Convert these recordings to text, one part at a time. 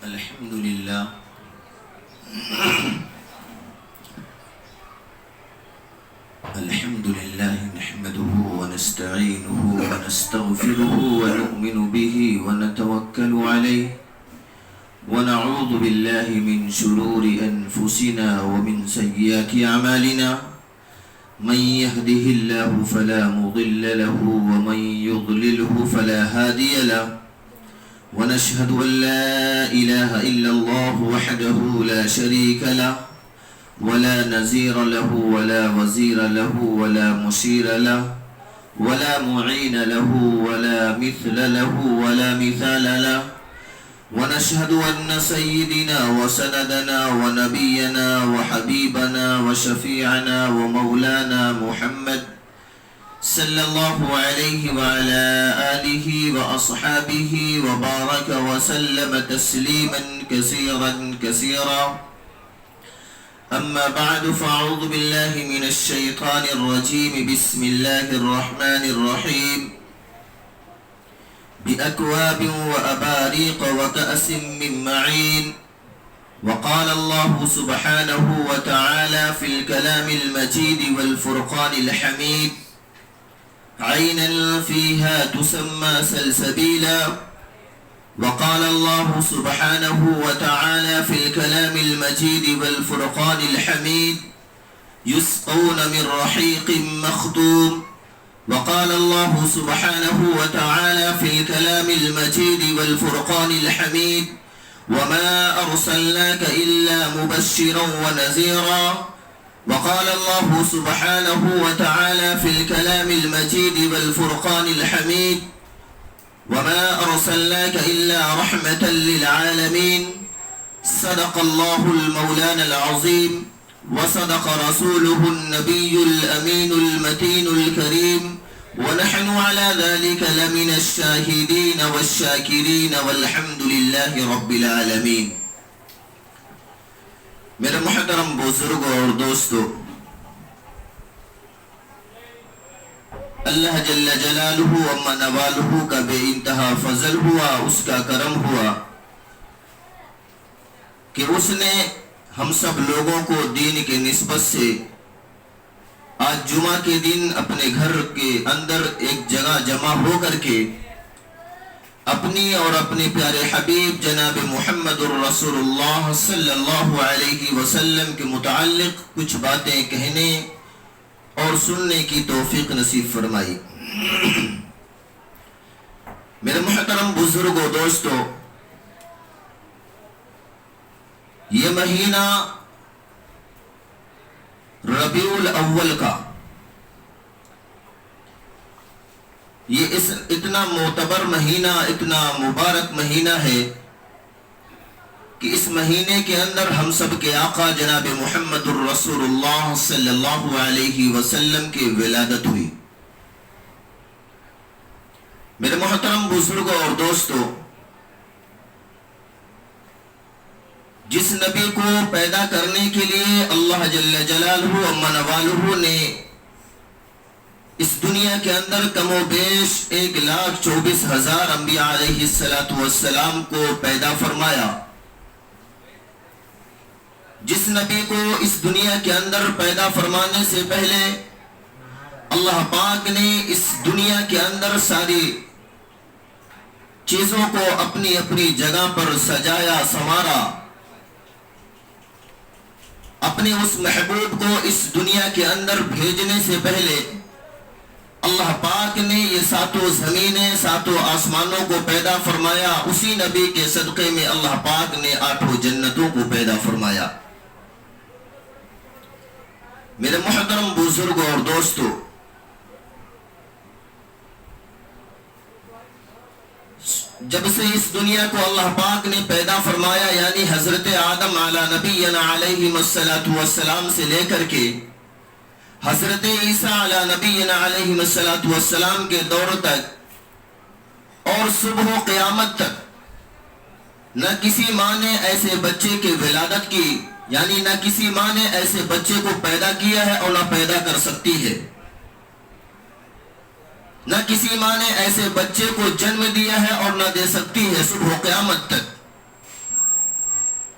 الحمد لله الحمد لله نحمده ونستعينه ونستغفره ونؤمن به ونتوكل عليه ونعوذ بالله من شرور أنفسنا ومن سيئات أعمالنا من يهده الله فلا مضل له ومن يضلله فلا هادي له ونشهد أن لا إله إلا الله وحده لا شريك له ولا نزير له ولا وزير له ولا مشير له ولا معين له ولا مثل له ولا مثال له ونشهد أن سيدنا وسندنا ونبينا وحبيبنا وشفيعنا ومولانا محمد صلى الله عليه وعلى آله وأصحابه وبارك وسلم تسليما كثيرا كثيرا أما بعد فأعوذ بالله من الشيطان الرجيم بسم الله الرحمن الرحيم بأكواب وأباريق وكأس من معين وقال الله سبحانه وتعالى في الكلام المجيد والفرقان الحميد عينا فيها تسمى سلسبيلا وقال الله سبحانه وتعالى في الكلام المجيد والفرقان الحميد يسقون من رحيق مختوم وقال الله سبحانه وتعالى في الكلام المجيد والفرقان الحميد وما أرسلناك إلا مبشرا ونذيرا وقال الله سبحانه وتعالى في الكلام المجيد والفرقان الحميد وما أرسلناك إلا رحمة للعالمين صدق الله المولانا العظيم وصدق رسوله النبي الأمين المتين الكريم ونحن على ذلك لمن الشاهدين والشاكرين والحمد لله رب العالمين. میرے محترم بزرگوں اور دوستو، اللہ جل جلالہ و منوالہ کا بے انتہا فضل ہوا، اس کا کرم ہوا کہ اس نے ہم سب لوگوں کو دین کے نسبت سے آج جمعہ کے دن اپنے گھر کے اندر ایک جگہ جمع ہو کر کے اپنی اور اپنے پیارے حبیب جناب محمد الرسول اللہ صلی اللہ علیہ وسلم کے متعلق کچھ باتیں کہنے اور سننے کی توفیق نصیب فرمائی. میرے محترم بزرگوں دوستو، یہ مہینہ ربیع الاول کا یہ اتنا معتبر مہینہ، اتنا مبارک مہینہ ہے کہ اس مہینے کے اندر ہم سب کے آقا جناب محمد الرسول اللہ صلی اللہ علیہ وسلم کی ولادت ہوئی. میرے محترم بزرگوں اور دوستو، جس نبی کو پیدا کرنے کے لیے اللہ جل جلالہ و منوالہ نے اس دنیا کے اندر کم و بیش 1,24,000 انبیاء علیہ السلام کو پیدا فرمایا، جس نبی کو اس دنیا کے اندر پیدا فرمانے سے پہلے اللہ پاک نے اس دنیا کے اندر ساری چیزوں کو اپنی اپنی جگہ پر سجایا سنوارا، اپنے اس محبوب کو اس دنیا کے اندر بھیجنے سے پہلے اللہ پاک نے یہ ساتوں زمینیں، ساتوں آسمانوں کو پیدا فرمایا. اسی نبی کے صدقے میں اللہ پاک نے 8 جنتوں کو پیدا فرمایا. میرے محترم بزرگوں اور دوستو، جب سے اس دنیا کو اللہ پاک نے پیدا فرمایا، یعنی حضرت آدم علی نبینا علیہ السلام سے لے کر کے حضرت عیسیٰ علی نبینا علیہ السلام کے دور تک اور صبح و قیامت تک نہ کسی ماں نے ایسے بچے کی ولادت کی، یعنی نہ کسی ماں نے ایسے بچے کو پیدا کیا ہے اور نہ پیدا کر سکتی ہے. نہ کسی ماں نے ایسے بچے کو جنم دیا ہے اور نہ دے سکتی ہے صبح و قیامت تک.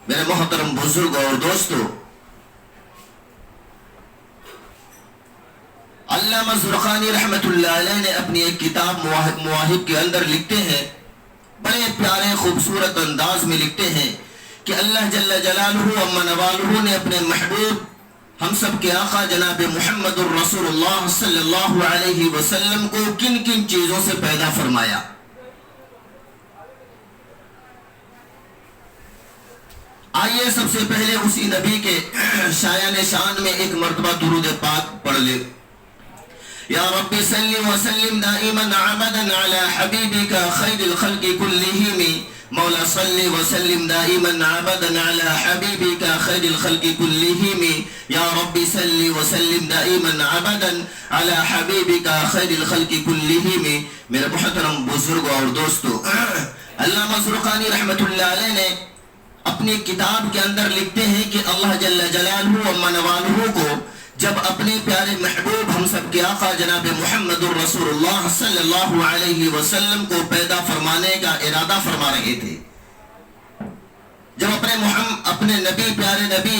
میرے محترم بزرگ اور دوستو، علامہ زرقانی رحمت اللہ علیہ نے اپنی ایک کتاب مواہب کے اندر لکھتے ہیں، بڑے پیارے خوبصورت انداز میں لکھتے ہیں کہ اللہ جل جلالہ و نوالہ نے اپنے محبوب ہم سب کے آقا جناب محمد الرسول اللہ صلی اللہ علیہ وسلم کو کن کن چیزوں سے پیدا فرمایا۔ آئیے سب سے پہلے اسی نبی کے شایان شان میں ایک مرتبہ درود پاک پڑھ لے۔ یا رب صلی وسلم دائما عبدا علی حبیبک خیر الخلق کلہم، مولا صلی وسلم دائما عبدا علی حبیبک خیر الخلق کلہم، یا رب صلی وسلم دائما عبدا علی حبیبک خیر الخلق کلہم۔ میرے محترم بزرگ اور دوستو، علامہ زرقانی رحمت اللہ علیہ نے اپنی کتاب کے اندر لکھتے ہیں کہ اللہ جل جلالہ و منوالہ کو جب اپنے پیارے محبوب ہم سب کے آقا جناب محمد الرسول اللہ صلی اللہ علیہ وسلم کو پیدا فرمانے کا ارادہ فرما رہے تھے، جب اپنے نبی پیارے نبی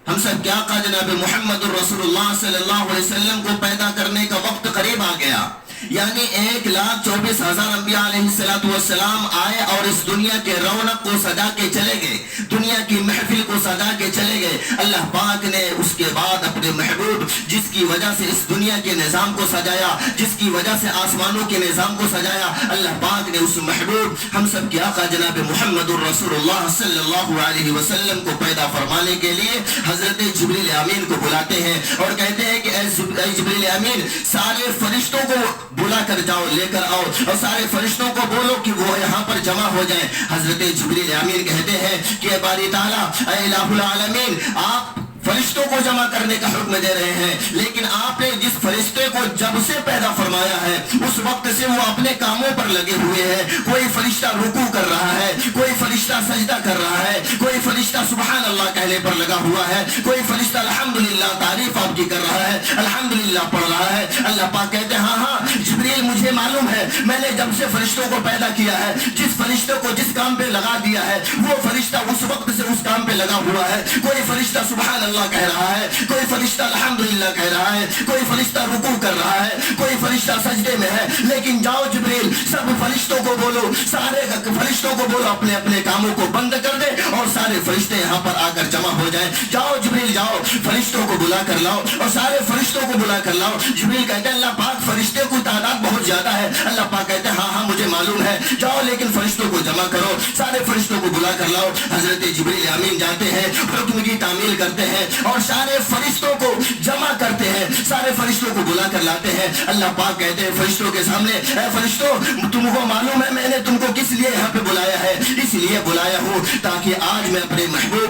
ہم سب کے آقا جناب محمد الرسول اللہ صلی اللہ علیہ وسلم کو پیدا کرنے کا وقت قریب آ گیا، یعنی 1,24,000 انبیاء علیہ السلام آئے اور اس دنیا کے رونق کو سجا کے چلے گئے، دنیا کی محفل کو سجا کے چلے گئے۔ اللہ پاک نے اس کے بعد اپنے محبوب جس کی وجہ سے اس دنیا کے نظام کو سجایا، جس کی وجہ سے آسمانوں کے نظام کو سجایا، اللہ پاک نے اس محبوب ہم سب کے آقا جناب محمد الرسول اللہ صلی اللہ علیہ وسلم کو پیدا فرمانے کے لیے حضرت جبریل امین کو بلاتے ہیں اور کہتے ہیں کہ اے جبریل امین، سارے فرشتوں کو بلا کر جاؤ، لے کر آؤ، اور سارے فرشتوں کو بولو کہ وہ یہاں پر جمع ہو جائیں۔ حضرت جبریل امین کہتے ہیں کہ اے باری تعالیٰ، اے الہ العالمین، آپ فرشتوں کو جمع کرنے کا حکم دے رہے ہیں، لیکن آپ نے جس فرشتے کو جب سے پیدا فرمایا ہے اس وقت سے وہ اپنے کاموں پر لگے ہوئے ہیں۔ کوئی فرشتہ رکوع کر رہا ہے، کوئی فرشتہ سجدہ کر رہا ہے، کوئی فرشتہ سبحان اللہ کہنے پر لگا ہوا ہے، کوئی فرشتہ الحمدللہ تعریف آپ کی کر رہا ہے، الحمدللہ پڑھ رہا ہے۔ اللہ پاک کہتے ہیں ہاں جبریل، مجھے معلوم ہے، میں نے جب سے فرشتوں کو پیدا کیا ہے، جس فرشتے کو جس کام پہ لگا دیا ہے وہ فرشتہ اس وقت سے اس کام پہ لگا ہوا ہے۔ کوئی فرشتہ سبحان اللہ کہہ رہا ہے، کوئی فرشتہ الحمدللہ کہہ رہا ہے، کوئی فرشتہ رکوع کر رہا ہے، کوئی فرشتہ سجدے میں ہے۔ لیکن جاؤ جبریل، سب فرشتوں کو بولو، سارے فرشتوں کو بولو اپنے اپنے کاموں کو بند کر دے اور سارے فرشتے یہاں پر آ کر جمع ہو جائیں۔ جاؤ جبریل جاؤ، فرشتوں کو بلا کر لاؤ اور سارے فرشتوں کو بلا کر لاؤ۔ جبریل کہتے ہیں اللہ پاک فرشتے کی تعداد بہت زیادہ ہے۔ اللہ پاک کہتے ہیں ہاں ہاں مجھے معلوم ہے، جاؤ لیکن فرشتوں کو جمع کرو، سارے فرشتوں کو بلا کر لاؤ۔ حضرت جبریل امین جاتے ہیں، حکم کی تعمیل کرتے ہیں اور سارے فرشتوں کو جمع کرتے ہیں، سارے فرشتوں کو بلا کر لاتے ہیں۔ اللہ پاک کہتے ہیں فرشتوں کے سامنے، اے فرشتوں، تم کو معلوم ہے میں نے تم کو کس لیے یہاں پہ بلایا ہے؟ اس لیے بلایا ہوں تاکہ آج میں اپنے محبوب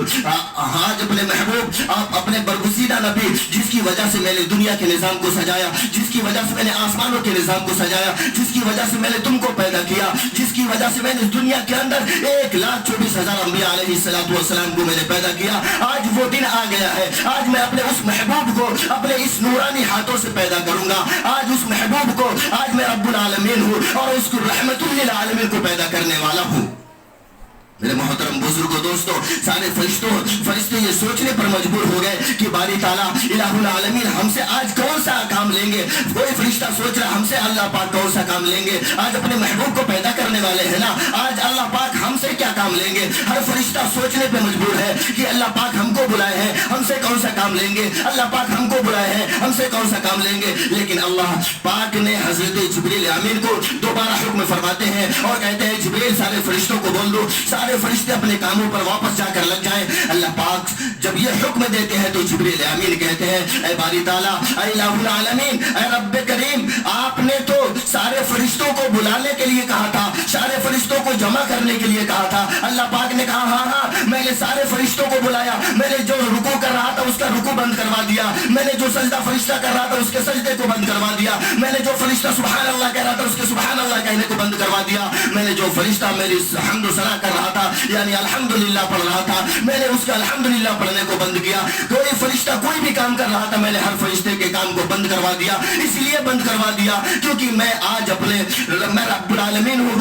آپ اپنے برگزیدہ نبی جس کی وجہ سے میں نے دنیا کے نظام کو سجایا، جس کی وجہ سے میں نے آسمانوں کے نظام کو سجایا، جس کی وجہ سے میں نے تم کو پیدا کیا، جس کی وجہ سے میں نے دنیا کے اندر 1,24,000 انبیاء علیہ السلام کو میں نے پیدا کیا، آج وہ دن آ گیا ہے۔ آج میں اپنے اس محبوب کو اپنے اس نورانی ہاتھوں سے پیدا کروں گا۔ آج اس محبوب کو، آج میں رب العالمین ہوں اور اس کو رحمت للعالمین کو پیدا کرنے والا ہوں۔ میرے محترم بزرگوں دوستو، سارے فرشتے یہ سوچنے پر مجبور ہو گئے کہ باری تعالیٰ الہ العالمین ہم سے آج کون سا کام لیں گے؟ کوئی فرشتہ سوچ رہا ہم سے اللہ پاک کون سا کام لیں گے؟ آج اپنے محبوب کو پیدا کرنے والے ہیں نا، آج اللہ پاک ہم سے کیا کام لیں گے؟ ہر فرشتہ سوچنے پہ مجبور ہے کہ اللہ پاک ہم کو بلائے ہیں، ہم سے کون سا کام لیں گے؟ اللہ پاک ہم کو بلائے ہیں، ہم سے کون سا کام لیں گے؟ لیکن اللہ پاک نے حضرت جبریل امین کو دوبارہ حکم فرماتے ہیں اور کہتے ہیں جبریل سارے فرشتوں کو بول دو، سارے فرشتے اپنے کاموں پر واپس جا کر لگ جائیں۔ اللہ پاک جب یہ حکم دیتے ہیں تو جبریل امین کہتے ہیں اے باری تعالیٰ، اے الہ العالمین، اے رب کریم، آپ نے تو سارے فرشتوں کو بلانے کے لیے کہا تھا، سارے فرشتوں کو جمع کرنے کے لیے کہا تھا۔ اللہ پاک نے کہا ہاں ہاں میں نے سارے فرشتوں کو بلایا، میں نے جو رکوع کر رہا تھا اس کا رکوع بند کروا دیا، میں نے جو سجدہ فرشتہ کر رہا تھا اس کے سجدے کو بند کروا دیا، میں نے جو فرشتہ سبحان اللہ کہہ رہا تھا اس کے سبحان اللہ کہنے کو بند کروا دیا، میں نے جو فرشتہ میری حمد و ثنا کر رہا تھا یعنی الحمدللہ پڑھ رہا تھا، میں نے اس کا الحمدللہ پڑھنے کو بند کیا۔ کوئی فرشتہ کوئی بھی کام کر رہا تھا میں نے ہر فرشتے کے کام کو بند کروا دیا۔ اس لیے بند کروا دیا کیونکہ میں آج میں رب العالمین ہوں،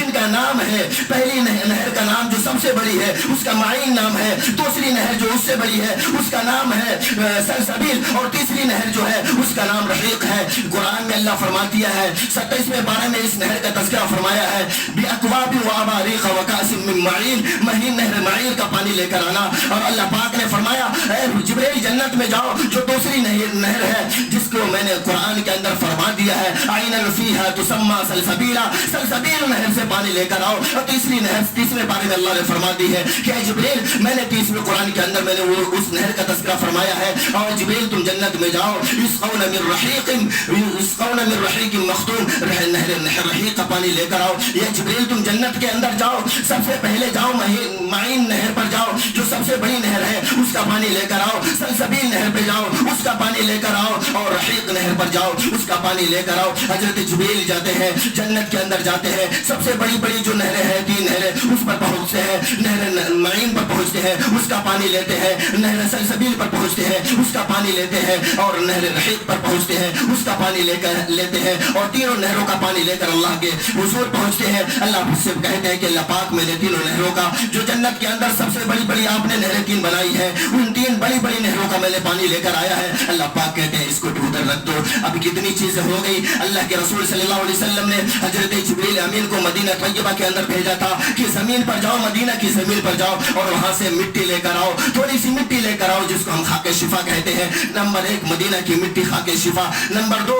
جن کا نام ہے، پہلی نہر کا نام جو سب سے بڑی ہے اس کا معین نام ہے، دوسری نہر جو اس سے بڑی ہے اس کا نام ہے سلسبیل، اور تیسری نہر جو ہے اس کا نام رحیق ہے۔ قرآن میں اللہ فرما دیا ہے 27ویں پارے میں اس نہر کا تذکرہ فرمایا ہے بِأَكْوَابٍ وَأَبَارِيقَ وَكَأْسٍ مِّن مَّعِينٍ، مہین نہر معین کا پانی لے کر آنا۔ اور اللہ پاک نے فرمایا اے جبریل جنت میں جاؤ، جو دوسری نہر ہے جس کو میں نے قرآن کے اندر فرما دیا ہے عَيْنًا فِيهَا تُسَمَّى سَلْسَبِيلًا، سلسبیل نہر سے پانی لے کر آؤ۔ اور تیسری نہر 30ویں پارے میں اللہ نے فرما دی ہے کہ اے جبریل میں نے 30ویں قرآن کے اندر میں نے وہ اس نہر کا تذکرہ فرمایا ہے، اور جبریل تم جنت میں جاؤ یسقون من رحیق مختوم، نہر رحیق کا پانی لے کر آؤ۔ یا جبریل تم جنت کے اندر جاؤ، سب سے پہلے جاؤ معین نہر پر جاؤ جو سب سے بڑی نہر ہے اس کا پانی لے کر آؤ، سلسبیل نہر پہ جاؤ اس کا پانی لے کر آؤ، اور رحیق نہر پر جاؤ اس کا پانی لے کر آؤ۔ حضرت جبریل جاتے ہیں جنت کے اندر جاتے ہیں، سب سے بڑی بڑی جو نہریں ہیں 3 نہریں اس پر پہنچتے ہیں، نہر معین پر پہنچتے ہیں اس کا پانی لیتے ہیں، نہر سلسبیل پر پہنچتے ہیں اس کا پانی لیتے ہیں، اور نہر رحیق پر پہنچتے ہیں اس کا پانی لے کر لیتے ہیں، اور تینوں نہروں کا پانی لے کر اللہ کے حضور پہنچتے ہیں۔ اللہ سے کہتے ہیں کہ اللہ پاک میں نے تینوں نہروں کا جو جنت کے اندر سب سے بڑی بڑی آپ نے نہریں 3 بنائی ہیں، ان 3 بڑی بڑی نہروں کا میں نے پانی لے کر آیا ہے۔ اللہ پاک کہتے ہیں اس کو ادھر رکھ دو۔ اب کتنی چیزیں ہو گئی، اللہ کے رسول صلی اللہ علیہ وسلم نے حضرت جبریل امین کو مدینہ طیبہ کے اندر بھیجا تھا کہ زمین پر جاؤ، مدینہ کی زمین پر جاؤ اور وہاں سے مٹی لے کر آؤ، تھوڑی سی مٹی لے کر آؤ جس کو ہم خاک شفا کہتے ہیں۔ نمبر 1 مدینہ کی مٹی خاک شفا، نمبر 2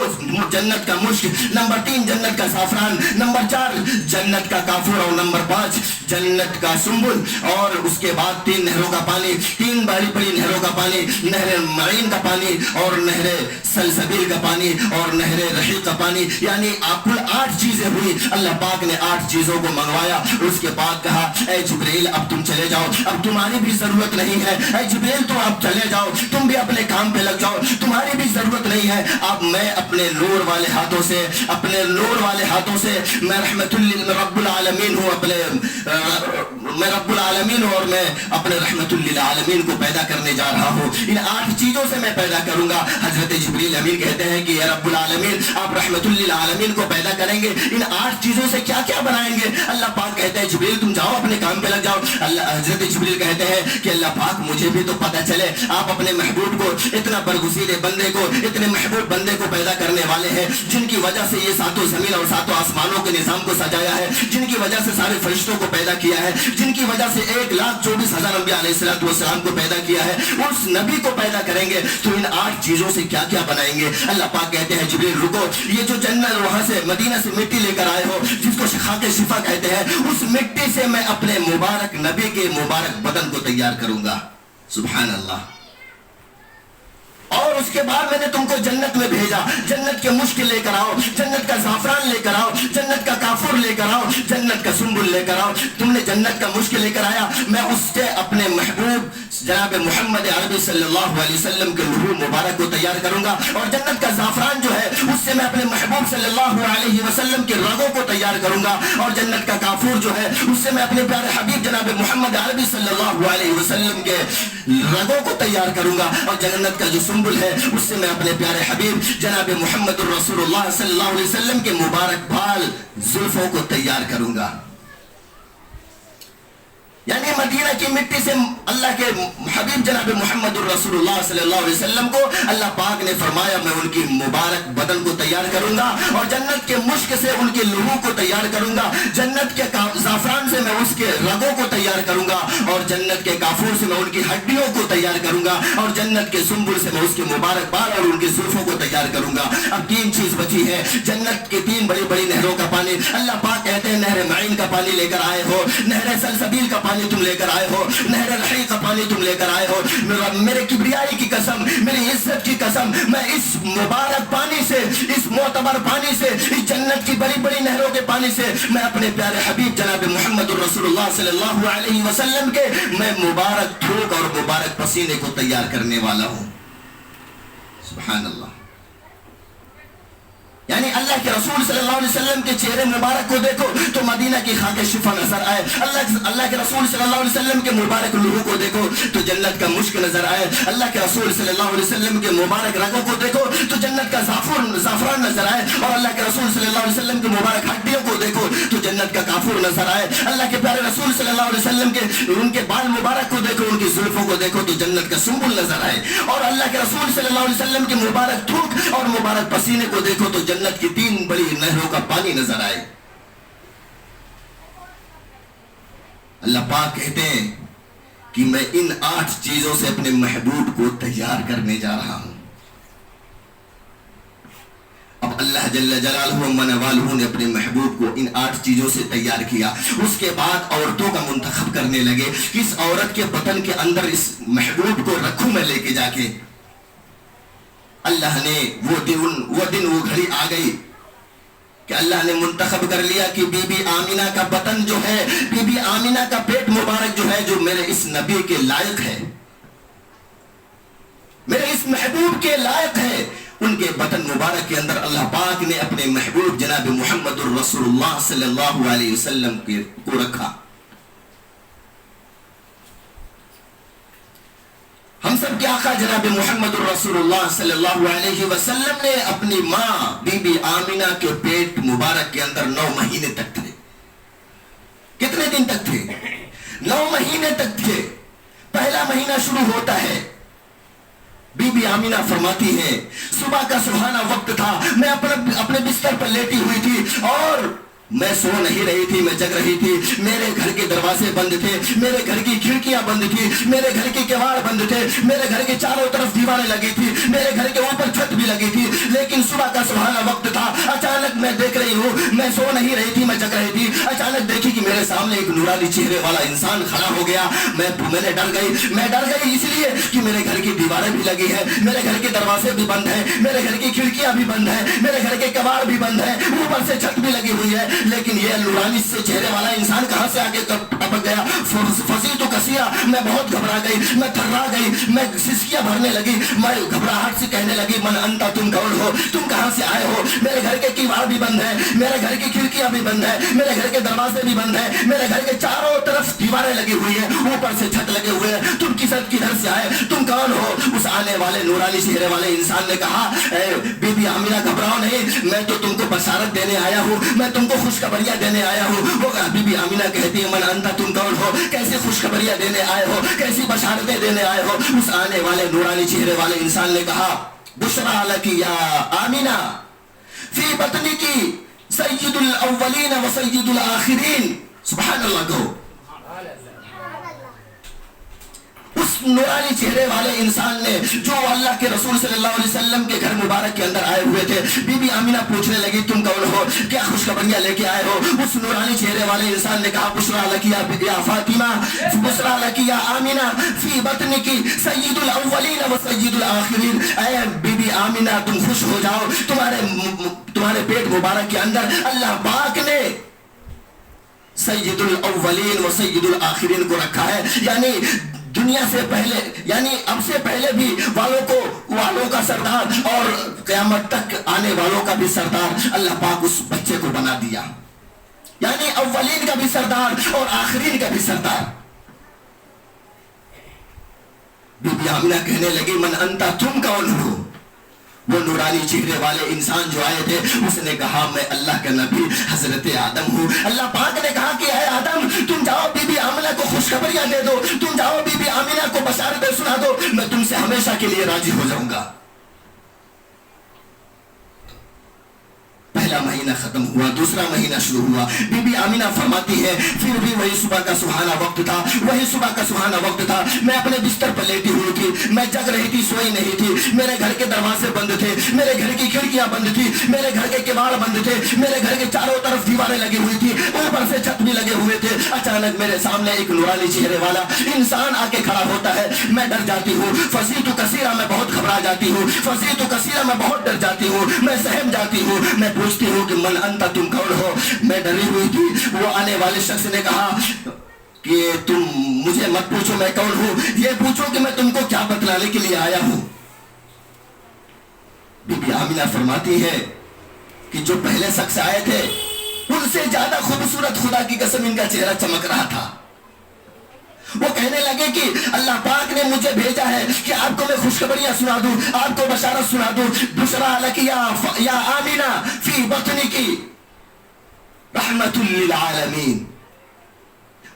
جنت کا مشک، نمبر 3 جنت کا زعفران، نمبر 4 جنت کا کافور، اور نمبر 5 جنت کا سنبل، اور اس کے بعد 3 نہروں کا پانی، 3 بڑی بڑی نہروں کا پانی، نہر معین کا پانی اور نہر سلسبیل کا پانی اور نہر رحیق کا پانی، یعنی کل 8 چیزیں ہوئی۔ اللہ پاک نے 8 چیزوں کو منگوایا، اس کے بعد کہا اے جبریل اب تم چلے جاؤ، اب تمہاری بھی ضرورت نہیں ہے، اے جبریل تم اب چلے جاؤ، تم بھی اپنے کام پہ لگ جاؤ، تمہاری بھی ضرورت نہیں ہے۔ اب میں اپنے نور والے ہاتھوں سے میں رحمت رب العالمین ہوں، میں رب العالمین ہوں، اور میں اپنے رحمت للعالمین کو پیدا کرنے جا رہا ہوں، ان 8 چیزوں سے میں پیدا کروں گا۔ حضرت جبریل امین کہتے ہیں کہ یا رب العالمین آپ رحمت للعالمین کو پیدا کریں گے، ان 8 چیزوں سے کیا کیا بنائیں گے؟ اللہ پاک کہتے ہیں جبریل تم جاؤ اپنے کام پہ لگ جاؤ۔ حضرت جبریل کہتے ہیں کہ اللہ پاک مجھے بھی تو پتہ چلے، آپ اپنے محبوب کو، اتنا برگزیدہ بندے کو، اتنے محبوب بندے کو پیدا کرنے والے ہیں، جن کی وجہ سے یہ 7 زمین اور 7 آسمانوں کے نظام کو سجایا ہے، جن کی وجہ سے سارے فرشتوں کو پیدا کیا ہے، جن کی وجہ سے 1,24,000 انبیاء علیہ السلام کو پیدا کیا ہے، اس نبی کو پیدا کریں گے تو ان 8 چیزوں سے کیا کیا بنائیں گے؟ اللہ پاک کہتے ہیں جبریل رکو، یہ جو جنت وہاں سے مدینہ سے مٹی لے کر آئے ہو جس کو خاک شفا کہتے ہیں، اس مٹی سے میں اپنے مبارک نبی کے مبارک بدن کو تیار کروں گا۔ سبحان اللہ۔ اور اس کے بعد میں نے تم کو جنت میں بھیجا، جنت کے مشک لے کر آؤ، جنت کا زعفران لے کر آؤ، جنت کا کافور لے کر آؤ، جنت کا سنبل لے کر آؤ۔ تم نے جنت کا مشک لے کر آیا، میں اس سے اپنے محبوب جناب محمد عربی صلی اللہ علیہ وسلم کے روح مبارک کو تیار کروں گا، اور جنت کا زعفران جو ہے اس سے میں اپنے محبوب صلی اللہ علیہ وسلم کے رگوں کو تیار کروں گا، اور جنت کا کافور جو ہے اس سے میں اپنے پیارے حبیب جناب محمد عربی صلی اللہ علیہ وسلم کے رگوں کو تیار کروں گا، اور جنت کا جو سنبل ہے اس سے میں اپنے پیارے حبیب جناب محمد الرسول اللہ صلی اللہ علیہ وسلم کے مبارک بال زلفوں کو تیار کروں گا۔ یعنی مدینہ کی مٹی سے اللہ کے حبیب جناب محمد الرسول اللہ صلی اللہ علیہ وسلم کو اللہ پاک نے فرمایا میں ان کی مبارک بدن کو تیار کروں گا، اور جنت کے مشک سے ان کے لہو کو تیار کروں گا، جنت کے زعفران سے میں اس کے رگوں کو تیار کروں گا، اور جنت کے کافور سے میں ان کی ہڈیوں کو تیار کروں گا، اور جنت کے سنبل سے میں اس کے مبارک بال اور ان کے زلفوں کو تیار کروں گا۔ اب 3 چیز بچی ہے، جنت کے 3 بڑی بڑی نہروں کا پانی۔ اللہ پاک کہتے ہیں نہر معین کا پانی لے کر آئے ہو، نہر سلسبیل کا پانی تم لے کر آئے ہو، نہر رحیق کا پانی تم لے کر آئے ہو، میرے کبریائی کی قسم، میری عزت کی قسم، میں اس مبارک پانی سے، اس معتبر پانی سے، اس جنت کی بڑی بڑی نہروں کے پانی سے میں اپنے پیارے حبیب جناب محمد الرسول اللہ صلی اللہ علیہ وسلم کے میں مبارک تھوک اور مبارک پسینے کو تیار کرنے والا ہوں۔ سبحان اللہ۔ یعنی اللہ کے رسول صلی اللہ علیہ وسلم کے چہرے مبارک کو دیکھو تو مدینہ کی خاک شفا نظر آئے. اللہ کے رسول صلی اللہ علیہ وسلم کے مبارک لہو کو دیکھو تو جنت کا مشک نظر آئے. اللہ کے رسول صلی اللہ علیہ وسلم کے مبارک رگوں کو دیکھو تو جنت کا زعفران نظر آئے. اور اللہ کے رسول صلی اللہ علیہ وسلم کے مبارک ہڈیوں کو دیکھو تو جنت کا کافور نظر آئے. اللہ کے پیارے رسول صلی اللہ علیہ وسلم کے ان کے بال مبارک کو دیکھو, ان کی زلفوں کو دیکھو تو جنت کا سنبل نظر آئے. اور اللہ کے رسول صلی اللہ علیہ وسلم کے مبارک تھوک اور مبارک پسینے کو دیکھو تو جنت کی 3 بڑی نہروں کا پانی نظر آئے. اللہ پاک کہتے ہیں کہ میں ان 8 چیزوں سے اپنے محبوب کو تیار کرنے جا رہا ہوں. اب اللہ جل جلالہ و من والہ نے اپنے محبوب کو ان 8 چیزوں سے تیار کیا. اس کے بعد عورتوں کا منتخب کرنے لگے کہ اس عورت کے بطن کے اندر اس محبوب کو رکھوں میں لے کے جا کے. اللہ نے وہ دن وہ گھڑی آ گئی کہ اللہ نے منتخب کر لیا کہ بی بی آمینہ کا بطن جو ہے, بی بی آمینہ کا پیٹ مبارک جو ہے, جو میرے اس نبی کے لائق ہے, میرے اس محبوب کے لائق ہے, ان کے بطن مبارک کے اندر اللہ پاک نے اپنے محبوب جناب محمد الرسول اللہ صلی اللہ علیہ وسلم کو رکھا. ہم سب کے آقا جناب محمد الرسول اللہ صلی اللہ علیہ وسلم نے اپنی ماں بی بی آمینہ کے پیٹ مبارک کے اندر 9 مہینے تک تھے. کتنے دن تک تھے؟ 9 مہینے تک تھے. پہلا مہینہ شروع ہوتا ہے, بی بی آمینہ فرماتی ہے صبح کا سہانا وقت تھا, میں اپنے بستر پر لیٹی ہوئی تھی اور میں سو نہیں رہی تھی, میں جگ رہی تھی. میرے گھر کے دروازے بند تھے, میرے گھر کی کھڑکیاں بند تھی, میرے گھر کے کواڑ بند تھے, میرے گھر کے چاروں طرف دیواریں لگی تھی, میرے گھر کے اوپر چھت بھی لگی تھی. لیکن صبح کا سہانا وقت تھا, اچانک میں دیکھ رہی ہوں, میں سو نہیں رہی تھی, میں جگ رہی تھی, اچانک دیکھی کہ میرے سامنے ایک نورانی چہرے والا انسان کھڑا ہو گیا. میں نے ڈر گئی اس لیے کہ میرے گھر کی دیواریں بھی لگی ہیں, میرے گھر کے دروازے بھی بند ہیں, میرے گھر کی کھڑکیاں بھی بند ہیں, میرے گھر کے کواڑ بھی بند ہیں, اوپر سے چھت بھی لگی ہوئی ہے. لیکن یہ نورانی سے چہرے والا انسان کہاں سے آگے ٹپک گیا؟ فزیت کثیرا, میں بہت گھبرا گئی, میں تھرا گئی, میں سسکیاں بھرنے لگی, میں گھبراہٹ سے کہنے لگی من انتا, تم کون ہو, تم کہاں سے آئے ہو؟ میرے گھر کے کواڑ بھی بند ہیں, میرے گھر کی کھڑکیاں بھی بند ہیں, میرے گھر کے دروازے بھی بند ہیں, میرے گھر کے چاروں طرف دیواریں لگی ہوئی ہیں, اوپر سے چھت لگے ہوئے ہیں, تم کدھر سے آئے, تم کون ہو؟ اس آنے والے نورانی چہرے والے انسان نے کہا بی بی آمینہ گھبراؤ نہیں, میں تو تم کو بشارت دینے آیا ہوں, میں تم کو خوشخبریاں دینے آیا ہوں. وہ بی بی آمینہ کہتی ہے من انتا, تم کون ہو, کیسی خوشخبریاں دینے آئے ہو, کیسی بشارتیں دینے آئے ہو؟ اس آنے والے نورانی چہرے والے انسان نے کہا بشرا لکی یا آمینہ فی بطنی کی سید الاولین و سید الاخرین. سبحان اللہ کہو. اس نورانی چہرے والے انسان نے جو اللہ کے رسول صلی اللہ علیہ وسلم کے گھر مبارک کے اندر آئے ہوئے تھے, بی بی آمینہ پوچھنے لگی تم کون ہو, کیا خوشخبریاں لے کے آئے ہو؟ اس نورانی چہرے والے انسان نے کہا بشرا لکی یا فاطمہ, بشرا لکی یا آمینہ فی بطنی کی سید الاولین و سید الاخرین. اے بی بی آمینہ تم خوش ہو جاؤ, تمہارے پیٹ مبارک کے اندر اللہ پاک نے سید الاولین و سید الاخرین کو رکھا ہے. یعنی دنیا سے پہلے, یعنی اب سے پہلے بھی والوں کا سردار اور قیامت تک آنے والوں کا بھی سردار اللہ پاک اس بچے کو بنا دیا. یعنی اولین کا بھی سردار اور آخرین کا بھی سردار. بی بی آمینہ کہنے لگی من انتا, تم کون ہو؟ وہ نورانی چہرے والے انسان جو آئے تھے اس نے کہا میں اللہ کا نبی حضرت آدم ہوں. اللہ پاک نے کہا کہ اے آدم تم جاؤ بی بی آمینہ کو خوشخبریاں دے دو, تم جاؤ بی بی آمینہ کو بشارتیں سنا دو, میں تم سے ہمیشہ کے لیے راضی ہو جاؤں گا. پہلا مہینہ ختم ہوا, دوسرا مہینہ شروع ہوا. بی بی آمینہ فرماتی ہے پھر بھی وہی صبح کا سہانا وقت تھا, وہی صبح کا سہانا وقت تھا. میں اپنے بستر پر لیٹی ہوئی تھی, میں جگ رہی تھی, سوئی نہیں تھی. میرے گھر کے دروازے بند تھے, میرے گھر کی کھڑکیاں بند تھی, میرے گھر کے کواڑ بند تھے, میرے گھر کے چاروں طرف دیواریں لگی ہوئی تھی, اوپر سے چھت بھی لگے ہوئے تھے. اچانک میرے سامنے ایک نورانی چہرے والا انسان آ کے کھڑا ہوتا ہے. میں ڈر جاتی ہوں, فزیت کثیرا, میں بہت گھبرا جاتی ہوں, فزیت کثیرا, میں بہت ڈر جاتی ہوں, میں سہم جاتی ہوں. میں پوچھتی ہوں کہ من انتا, تم کون ہو؟ میں ڈری ہوئی تھی. وہ آنے والے شخص نے کہا کہ تم مجھے مت پوچھو میں کون ہوں, یہ پوچھو کہ میں تم کو کیا بتلانے کے لیے آیا ہوں. بی بی آمینہ فرماتی ہے کہ جو پہلے شخص آئے تھے ان سے زیادہ خوبصورت خدا کی قسم ان کا چہرہ چمک رہا تھا. وہ کہنے لگے کہ اللہ پاک نے مجھے بھیجا ہے کہ آپ کو میں خوشخبریاں سنا دوں, آپ کو بشارت سنا دوں. بشرا لکی یا آمینہ فی بطنکی رحمت للعالمین.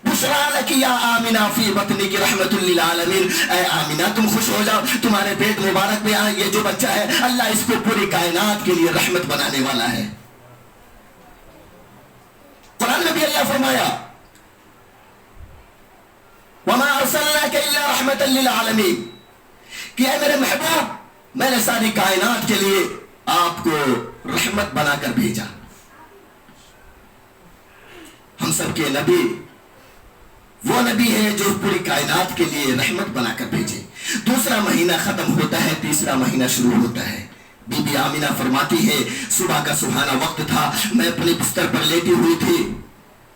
بشرا لکی یا آمینہ فی بطنکی رحمت للعالمین. اے آمینہ تم خوش ہو جاؤ, تمہارے پیٹ مبارک میں یہ جو بچہ ہے اللہ اس کو پوری کائنات کے لیے رحمت بنانے والا ہے. قرآن میں بھی اللہ فرمایا وَمَا أَرْسَلْنَاكَ إِلَّا رَحْمَةً لِلْعَالَمِينَ کہ اے میرے محبوب میں نے ساری کائنات کے لیے آپ کو رحمت بنا کر بھیجا. ہم سب کے نبی وہ نبی ہے جو پوری کائنات کے لیے رحمت بنا کر بھیجے. دوسرا مہینہ ختم ہوتا ہے, تیسرا مہینہ شروع ہوتا ہے. بی بی آمینہ فرماتی ہے صبح کا سہانا وقت تھا, میں اپنے بستر پر لیٹی ہوئی تھی,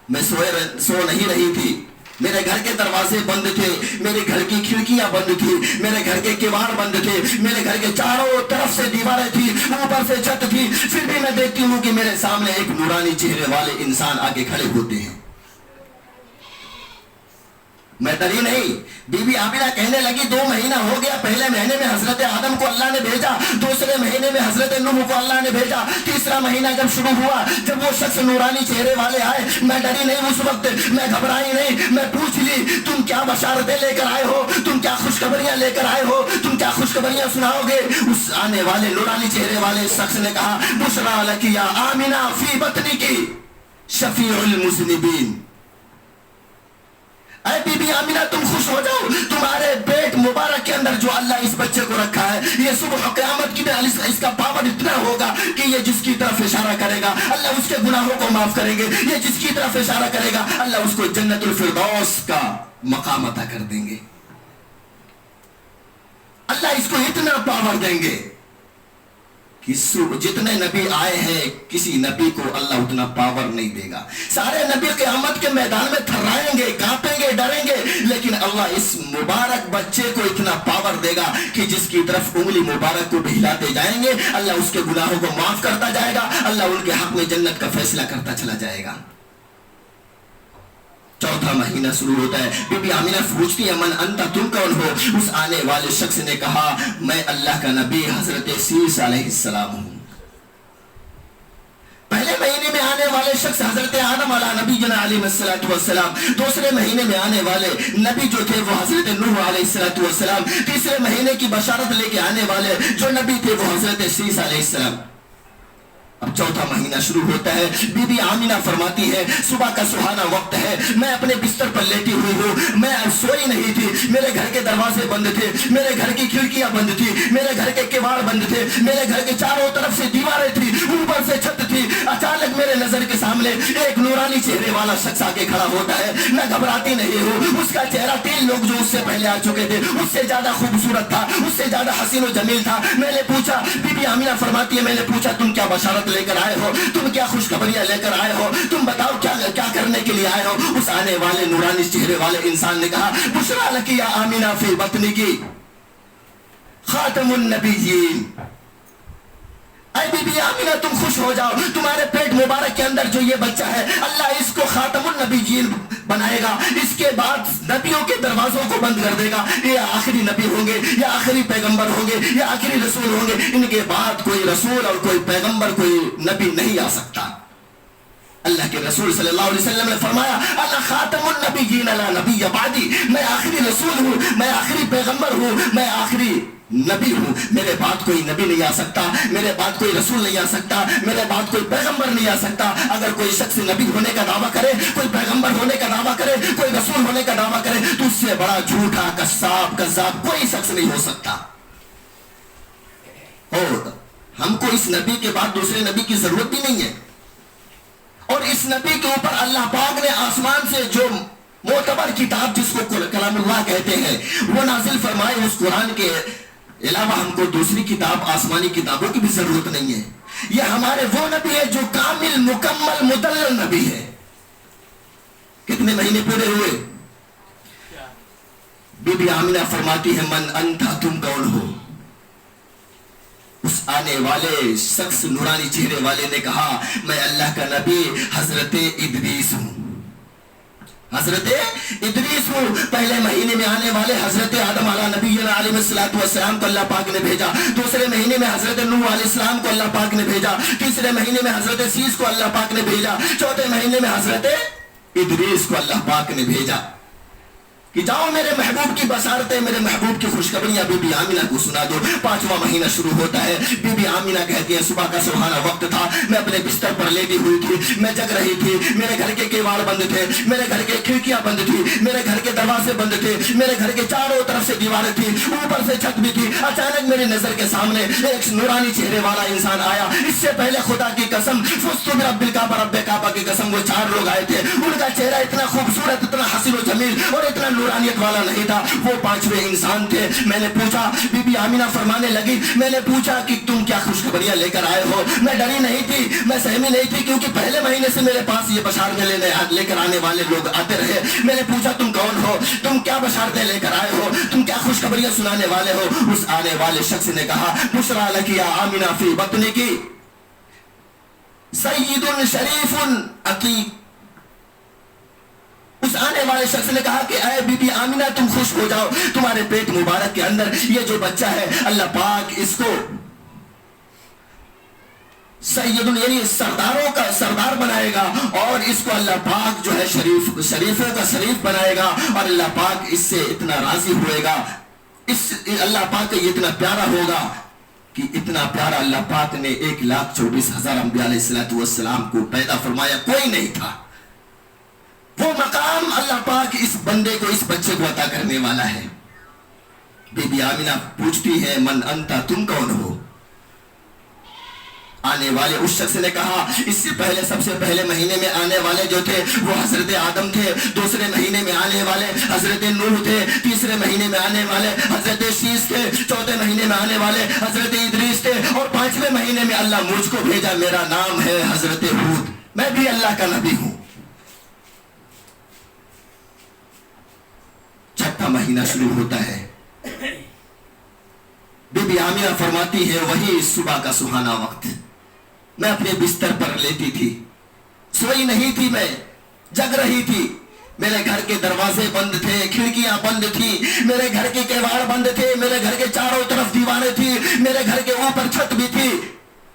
میں سو نہیں رہی تھی. میرے گھر کے دروازے بند تھے, میرے گھر کی کھڑکیاں بند تھی, میرے گھر کے کیوار بند تھے, میرے گھر کے چاروں طرف سے دیواریں تھی, اوپر سے چھت تھی. پھر بھی میں دیکھتی ہوں کہ میرے سامنے ایک نورانی چہرے والے انسان آگے کھڑے ہوتے ہیں. میں ڈری نہیں. بی بی آمینہ کہنے لگی 2 مہینہ ہو گیا, پہلے مہینے میں حضرت آدم کو اللہ نے بھیجا, دوسرے مہینے میں حضرت نوح کو اللہ نے بھیجا, تیسرا مہینہ جب شروع ہوا, جب وہ شخص نورانی چہرے والے آئے, میں ڈری نہیں اس وقت, میں گھبرائی نہیں. میں پوچھ لی تم کیا بشارتیں لے کر آئے ہو, تم کیا خوشخبریاں لے کر آئے ہو, تم کیا خوشخبریاں سناؤ گے. اس آنے والے نورانی چہرے والے شخص نے کہا بشرا لکی یا آمینہ فی بطنکی شفیع المذنبین. اے بی بی آمینہ تم خوش ہو جاؤ, تمہارے پیٹ مبارک کے اندر جو اللہ اس بچے کو رکھا ہے یہ صبح قیامت کی دن اس کا پاور اتنا ہوگا کہ یہ جس کی طرف اشارہ کرے گا اللہ اس کے گناہوں کو معاف کریں گے, یہ جس کی طرف اشارہ کرے گا اللہ اس کو جنت الفردوس کا مقام عطا کر دیں گے. اللہ اس کو اتنا پاور دیں گے کہ جتنے نبی آئے ہیں کسی نبی کو اللہ اتنا پاور نہیں دے گا. سارے نبی قیامت کے میدان میں تھرائیں گے, کانپیں گے, ڈریں گے, لیکن اللہ اس مبارک بچے کو اتنا پاور دے گا کہ جس کی طرف انگلی مبارک کو بہلاتے جائیں گے اللہ اس کے گناہوں کو معاف کرتا جائے گا, اللہ ان کے حق میں جنت کا فیصلہ کرتا چلا جائے گا. چوتھا مہینہ شروع ہوتا ہے. بی بی آمینہ پوچھتی ہے من انت, تم کون ہو. اس آنے والے شخص نے کہا میں اللہ کا نبی حضرت عیسیٰ علیہ السلام ہوں. پہلے مہینے میں آنے والے شخص حضرت آدم علیہ نبی علیہ السلام, دوسرے مہینے میں آنے والے نبی جو تھے وہ حضرت نوح علیہ السلام, تیسرے مہینے کی بشارت لے کے آنے والے جو نبی تھے وہ حضرت عیسیٰ علیہ السلام. اب چوتھا مہینہ شروع ہوتا ہے. بی بی آمینہ فرماتی ہے صبح کا سہانا وقت ہے, میں اپنے بستر پر لیٹی ہوئی ہوں, میں سوئی نہیں تھی, میرے گھر کے دروازے بند تھے, میرے گھر کی کھڑکیاں بند تھی, میرے گھر کے کیوار بند تھے, میرے گھر کے چاروں طرف سے دیواریں تھی, اوپر سے چھت تھی. اچانک میرے نظر کے سامنے ایک نورانی چہرے والا شخص آ کے کھڑا ہوتا ہے. میں گھبراتی نہیں ہوں, اس کا چہرہ 3 لوگ جو اس سے پہلے آ چکے تھے اس سے زیادہ خوبصورت تھا, اس سے زیادہ حسین و جمیل تھا. میں نے پوچھا, بی بی آمینہ فرماتی ہے میں نے پوچھا تم کیا بشارت لے کر آئے ہو, تم کیا خوشخبریاں لے کر آئے ہو, تم بتاؤ کیا کرنے کے لیے آئے ہو. اس آنے والے نورانی چہرے والے انسان نے کہا بشرا لکی یا آمینہ فی بطنکی خاتم النبیین. اے بی بی آمینہ تم خوش ہو جاؤ, تمہارے پیٹ مبارک کے اندر جو یہ بچہ ہے اللہ اس کو خاتم النبیین بنائے گا. اس کے بعد نبیوں کے دروازوں کو بند کر دے گا. یہ آخری نبی ہوں گے, یا آخری پیغمبر ہوں گے, یا آخری رسول ہوں گے. ان کے بعد کوئی رسول اور کوئی پیغمبر کوئی نبی نہیں آ سکتا. اللہ کے رسول صلی اللہ علیہ وسلم نے فرمایا انا خاتم النبیین لا نبی بعدی, میں آخری رسول ہوں, میں آخری پیغمبر ہوں, میں آخری نبی ہوں. میرے بعد کوئی نبی نہیں آ سکتا, میرے بعد کوئی رسول نہیں آ سکتا, میرے بعد کوئی پیغمبر نہیں آ سکتا. اگر کوئی شخص نبی ہونے کا دعویٰ کرے, کوئی پیغمبر ہونے کا دعویٰ کرے, کوئی رسول ہونے کا دعویٰ کرے تو اس سے بڑا جھوٹا کذاب کوئی شخص نہیں ہو سکتا. اور ہم کو اس نبی کے بعد دوسرے نبی کی ضرورت بھی نہیں ہے. اور اس نبی کے اوپر اللہ پاک نے آسمان سے جو معتبر کتاب جس کو کلام اللہ کہتے ہیں وہ نازل فرمائے, اس قرآن کے علاوہ ہم کو دوسری کتاب آسمانی کتابوں کی بھی ضرورت نہیں ہے. یہ ہمارے وہ نبی ہے جو کامل مکمل مدلل نبی ہے. کتنے مہینے پورے ہوئے؟ بی بی آمینہ فرماتی ہے من انت, تم کون ہو. اس آنے والے شخص نورانی چہرے والے نے کہا میں اللہ کا نبی حضرت ادریس ہوں، حضرت ادریس ہوں، پہلے مہینے میں آنے والے حضرت آدم علیہ نبینا علیہ السلام کو اللہ پاک نے بھیجا، دوسرے مہینے میں حضرت نوح علیہ السلام کو اللہ پاک نے بھیجا، تیسرے مہینے میں حضرت سیس کو اللہ پاک نے بھیجا، چوتھے مہینے میں حضرت ادریس کو اللہ پاک نے بھیجا کہ جاؤ میرے محبوب کی بشارتیں، میرے محبوب کی خوشخبریاں بی بی آمینہ کو سنا دو۔ پانچواں مہینہ شروع ہوتا ہے، بی بی آمینہ کہتی ہے صبح کا سبحانہ وقت تھا، میں اپنے بستر پر لیٹی ہوئی تھی، میں جگ رہی تھی، میرے گھر کے کیواڑ بند تھے، میرے گھر کے کھڑکیاں بند تھی، میرے گھر کے دروازے بند تھے، میرے گھر کے چاروں طرف سے دیواریں تھی، اوپر سے چھت بھی تھی۔ اچانک میری نظر کے سامنے ایک نورانی چہرے والا انسان آیا، اس سے پہلے خدا کی قسم فزت برب الکعبہ، رب کعبہ کی قسم وہ چار لوگ آئے تھے، ان کا چہرہ اتنا خوبصورت، اتنا حسین و جمیل اور اتنا نورانیت والا نہیں تھا، وہ پانچویں انسان تھے۔ میں نے پوچھا، بی بی آمینہ فرمانے لگی، میں نے پوچھا کہ تم کیا خوشخبریاں لے کر آئے ہو؟ میں ڈری نہیں تھی، میں سہمی نہیں تھی، کیونکہ پہلے مہینے سے میرے پاس یہ بشارتیں لے کر آنے والے لوگ آتے رہے۔ میں نے پوچھا تم کون ہو، تم کیا بشارتیں لے کر آئے ہو، تم کیا خوشخبریاں سنانے والے ہو؟ اس آنے والے شخص نے کہا بشریٰ لک یا آمینہ فی بطنک سید شریف عتیق۔ اس آنے والے شخص نے کہا کہ اے بی بی آمینہ تم خوش ہو جاؤ، تمہارے پیٹ مبارک کے اندر یہ جو بچہ ہے اللہ پاک اس کو سید یعنی سرداروں کا سردار بنائے گا، اور اس کو اللہ پاک جو ہے شریفوں کا شریف بنائے گا، اور اللہ پاک اس سے اتنا راضی ہوئے گا، اللہ پاک یہ اتنا پیارا ہوگا کہ اتنا پیارا اللہ پاک نے 1,24,000 انبیاء علیہ السلام کو پیدا فرمایا، کوئی نہیں تھا۔ وہ مقام اللہ پاک اس بندے کو، اس بچے کو عطا کرنے والا ہے۔ بی بی آمینہ پوچھتی ہے من انتا، تم کون ہو؟ آنے والے اس شخص نے کہا اس سے پہلے سب سے پہلے مہینے میں آنے والے جو تھے وہ حضرت آدم تھے، دوسرے مہینے میں آنے والے حضرت نوح تھے، تیسرے مہینے میں آنے والے حضرت شیس تھے، چوتھے مہینے میں آنے والے حضرت ادریس تھے، اور پانچویں مہینے میں اللہ مجھ کو بھیجا، میرا نام ہے حضرت ہود، میں بھی اللہ کا نبی ہوں۔ چھٹا مہینہ شروع ہوتا ہے، بی بی آمینہ فرماتی ہے وہی صبح کا سہانا وقت، میں اپنے بستر پر لیٹی تھی، سوئی نہیں تھی، میں جگ رہی تھی، میرے گھر کے دروازے بند تھے، کھڑکیاں بند تھی، میرے گھر کے کیواڑ بند تھے، میرے گھر کے چاروں طرف دیواریں تھی، میرے گھر کے اوپر چھت بھی تھی،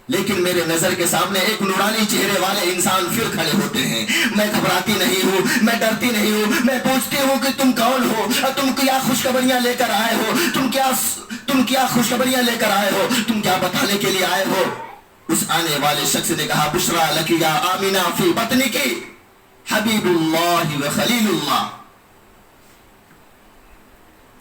لیکن میرے نظر کے سامنے ایک نورانی چہرے والے انسان پھر کھڑے ہوتے ہیں۔ میں گھبراتی نہیں ہوں، میں ڈرتی نہیں ہوں، میں پوچھتی ہوں کہ تم کون ہو، تم کیا خوشخبریاں لے کر آئے ہو، تم کیا خوشخبریاں لے کر آئے ہو، تم کیا بتانے کے لیے آئے ہو؟ اس آنے والے شخص نے کہا بشریٰ لک یا آمینہ فی بطنک حبیب اللہ و خلیل اللہ۔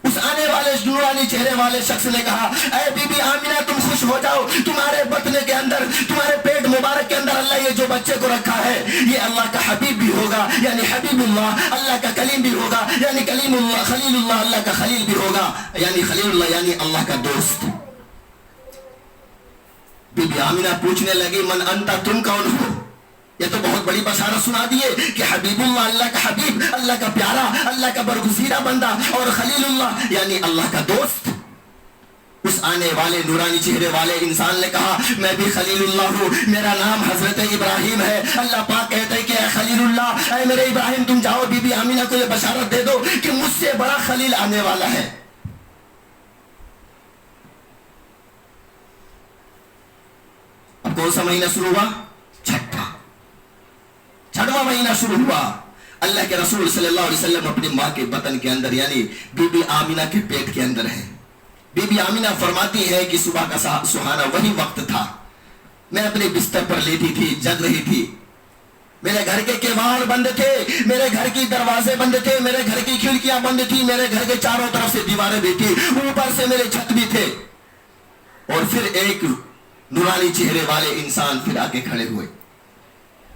اس آنے والے نورانی چہرے والے شخص نے کہا اے بی بی آمینہ تم خوش ہو جاؤ، تمہارے بطن کے اندر، تمہارے پیٹ مبارک کے اندر اللہ یہ جو بچے کو رکھا ہے یہ اللہ کا حبیب بھی ہوگا، یعنی حبیب اللہ، اللہ کا کلیم بھی ہوگا، یعنی کلیم اللہ، خلیل اللہ، اللہ کا خلیل بھی ہوگا، یعنی خلیل اللہ یعنی اللہ کا دوست۔ بی بی آمینہ پوچھنے لگی من انتا، تم کون ہو؟ یہ تو بہت بڑی بشارت سنا دیے کہ حبیب اللہ، اللہ کا حبیب، اللہ کا پیارا، اللہ کا برگزیدہ بندہ، اور خلیل اللہ یعنی اللہ کا دوست۔ اس آنے والے نورانی چہرے والے انسان نے کہا میں بھی خلیل اللہ ہوں، میرا نام حضرت ابراہیم ہے۔ اللہ پاک کہتے ہیں کہ اے خلیل اللہ، اے میرے ابراہیم تم جاؤ بی بی آمینہ کو یہ بشارت دے دو کہ مجھ سے بڑا خلیل آنے والا ہے۔ اب کون سا مہینہ شروع ہوا؟ چھٹواں مہینہ شروع ہوا۔ اللہ کے رسول صلی اللہ علیہ وسلم اپنی ماں کے بطن کے اندر یعنی بی بی آمینہ کے پیٹ کے اندر ہے۔ بی بی آمینہ فرماتی ہے کہ صبح کا سہانا وہی وقت تھا، میں اپنے بستر پر لیٹی تھی، جگ رہی تھی، میرے گھر کے کیواڑ بند تھے، میرے گھر کی دروازے بند تھے، میرے گھر کی کھڑکیاں بند تھی، میرے گھر کے چاروں طرف سے دیواریں بھی تھی، اوپر سے میرے چھت بھی تھے، اور پھر ایک نورانی چہرے والے انسان پھر آگے کھڑے ہوئے۔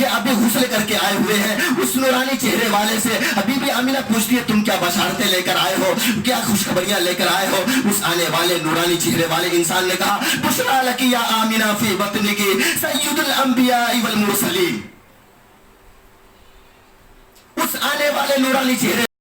یہ ابھی غسل کر کے آئے ہوئے ہیں. اس نورانی چہرے والے سے بی بی آمینہ پوچھتی ہے تم کیا بشارتیں لے کر آئے ہو, کیا خوشخبریاں لے کر آئے ہو؟ اس آنے والے نورانی چہرے والے انسان نے کہا بشرا لکی یا آمینہ فی بطنکی سید الانبیاء والمرسلین. اس آنے والے نورانی چہرے